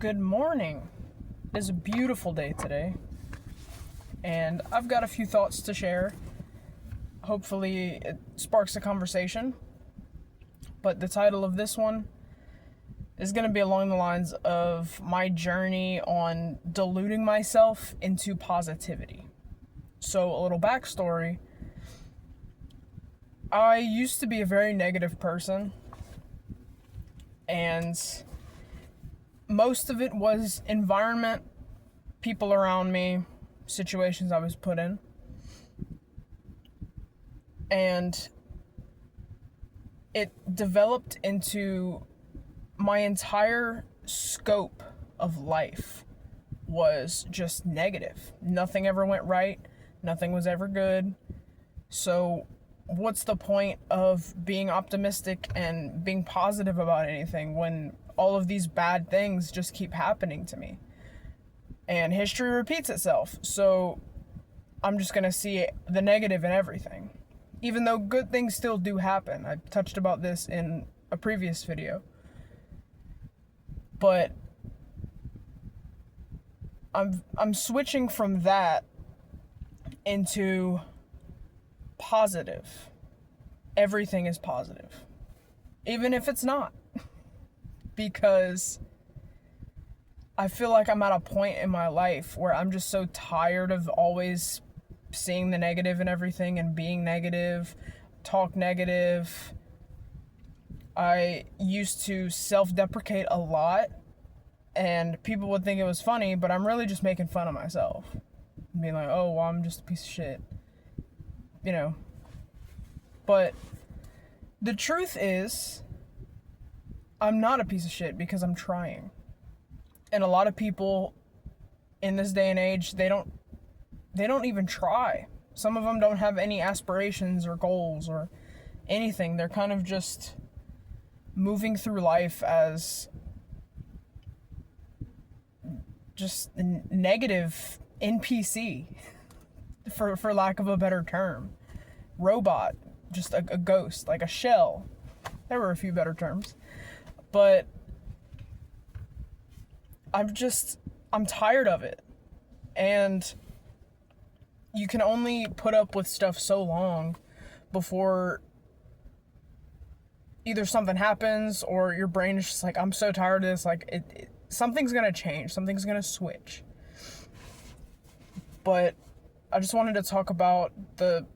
Good morning. It is a beautiful day today, and I've got a few thoughts to share. Hopefully, it sparks a conversation. But the title of this one is going to be along the lines of my journey on deluding myself into positivity. So, a little backstory. I used to be a very negative person, and most of it was environment, people around me, situations I was put in. And it developed into my entire scope of life was just negative. Nothing ever went right. Nothing was ever good. So what's the point of being optimistic and being positive about anything when all of these bad things just keep happening to me? And history repeats itself. So I'm just going to see the negative in everything. Even though good things still do happen. I touched about this in a previous video. But I'm switching from that into positive. Everything is positive. Even if it's not. Because I feel like I'm at a point in my life where I'm just so tired of always seeing the negative in everything and being negative, talk negative. I used to self-deprecate a lot, and people would think it was funny, but I'm really just making fun of myself. Being like, oh, well, I'm just a piece of shit. You know. But the truth is, I'm not a piece of shit because I'm trying. And a lot of people in this day and age, they don't even try. Some of them don't have any aspirations or goals or anything. They're kind of just moving through life as just a negative NPC, for lack of a better term. Robot, just a ghost, like a shell. There were a few better terms. But I'm tired of it. And you can only put up with stuff so long before either something happens or your brain is just like, I'm so tired of this. Like, something's going to change. Something's going to switch. But I just wanted to talk about the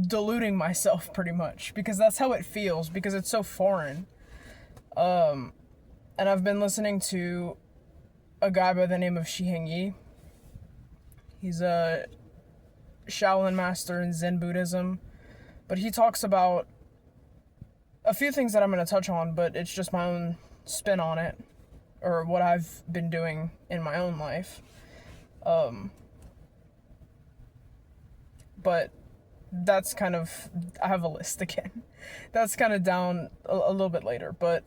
deluding myself pretty much, because that's how it feels, because it's so foreign. And I've been listening to a guy by the name of Shiheng Yi. He's a Shaolin master in Zen Buddhism, but he talks about a few things that I'm going to touch on, but it's just my own spin on it, or what I've been doing in my own life. But that's kind of, I have a list again. That's kind of down a little bit later, but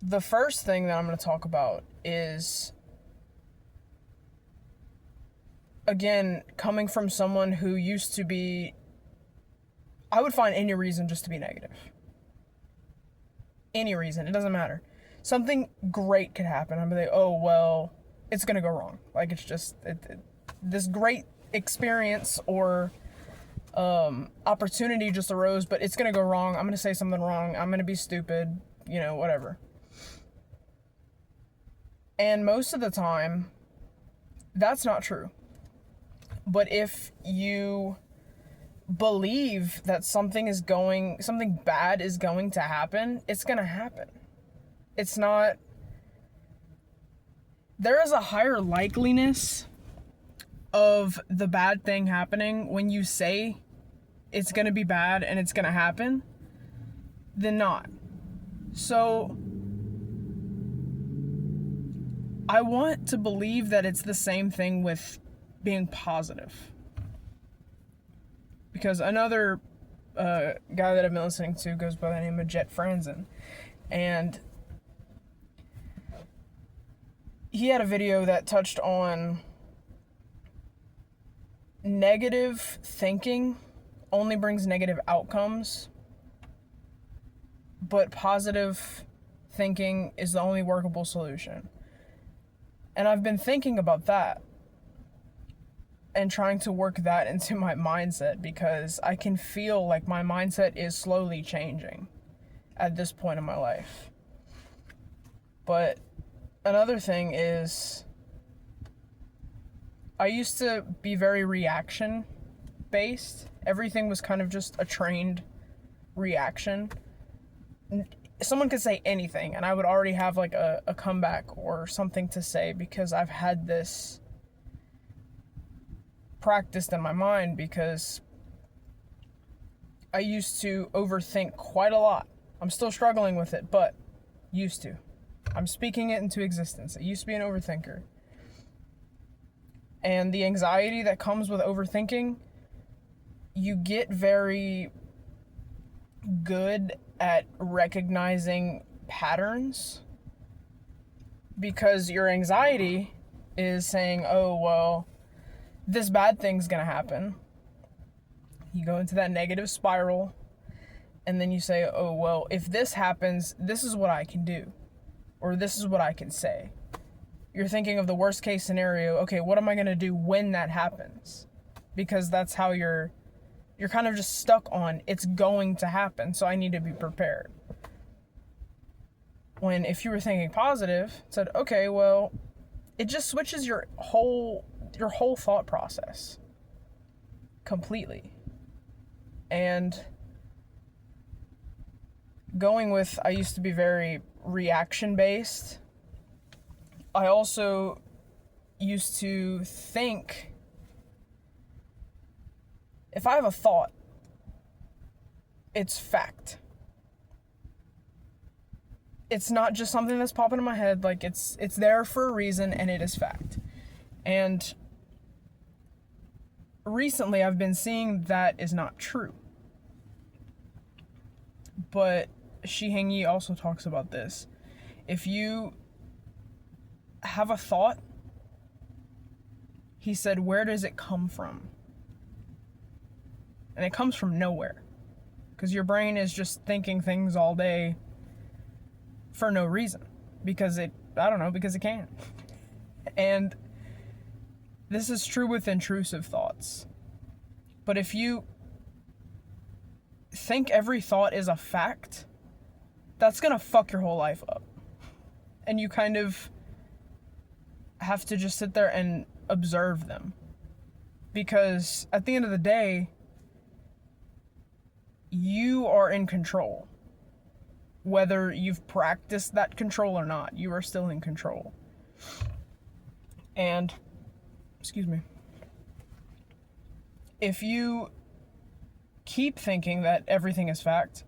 the first thing that I'm going to talk about is, again, coming from someone who used to be, I would find any reason just to be negative. Any reason, it doesn't matter. Something great could happen. I'd be like, oh, well, it's going to go wrong. Like, it's just, this great experience or opportunity just arose, but it's going to go wrong. I'm going to say something wrong. I'm going to be stupid, whatever. And most of the time, that's not true. But if you believe that something bad is going to happen, it's going to happen. It's not, there is a higher likeliness of the bad thing happening when you say it's going to be bad and it's going to happen than not. So I want to believe that it's the same thing with being positive. Because another guy that I've been listening to goes by the name of Jet Franzen. And he had a video that touched on negative thinking only brings negative outcomes, but positive thinking is the only workable solution. And I've been thinking about that and trying to work that into my mindset, because I can feel like my mindset is slowly changing at this point in my life. But another thing is, I used to be very reaction based. Everything was kind of just a trained reaction. Someone could say anything and I would already have like a comeback or something to say, because I've had this practiced in my mind, because I used to overthink quite a lot. I'm still struggling with it, but used to. I'm speaking it into existence. I used to be an overthinker. And the anxiety that comes with overthinking, you get very good at recognizing patterns, because your anxiety is saying, oh, well, this bad thing's gonna happen. You go into that negative spiral, and then you say, oh, well, if this happens, this is what I can do, or this is what I can say. You're thinking of the worst case scenario. Okay, what am I gonna do when that happens? Because that's how you're kind of just stuck on, it's going to happen, so I need to be prepared. When if you were thinking positive, it said, okay, well, it just switches your whole thought process completely. And going with, I used to be very reaction based. I also used to think, if I have a thought, it's fact. It's not just something that's popping in my head, like it's there for a reason, and it is fact. And recently I've been seeing that is not true. But Shi Heng Yi also talks about this. If you have a thought, he said, where does it come from? And it comes from nowhere. Because your brain is just thinking things all day for no reason. Because it can. And this is true with intrusive thoughts. But if you think every thought is a fact, that's gonna fuck your whole life up. And you kind of have to just sit there and observe them. Because at the end of the day, you are in control. Whether you've practiced that control or not, you are still in control. And, if you keep thinking that everything is fact,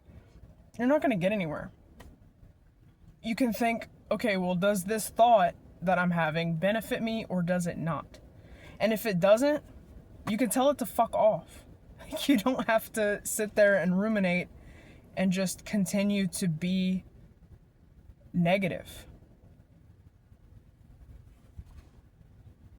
you're not going to get anywhere. You can think, okay, well, does this thought that I'm having benefit me or does it not? And if it doesn't, you can tell it to fuck off. You don't have to sit there and ruminate and just continue to be negative.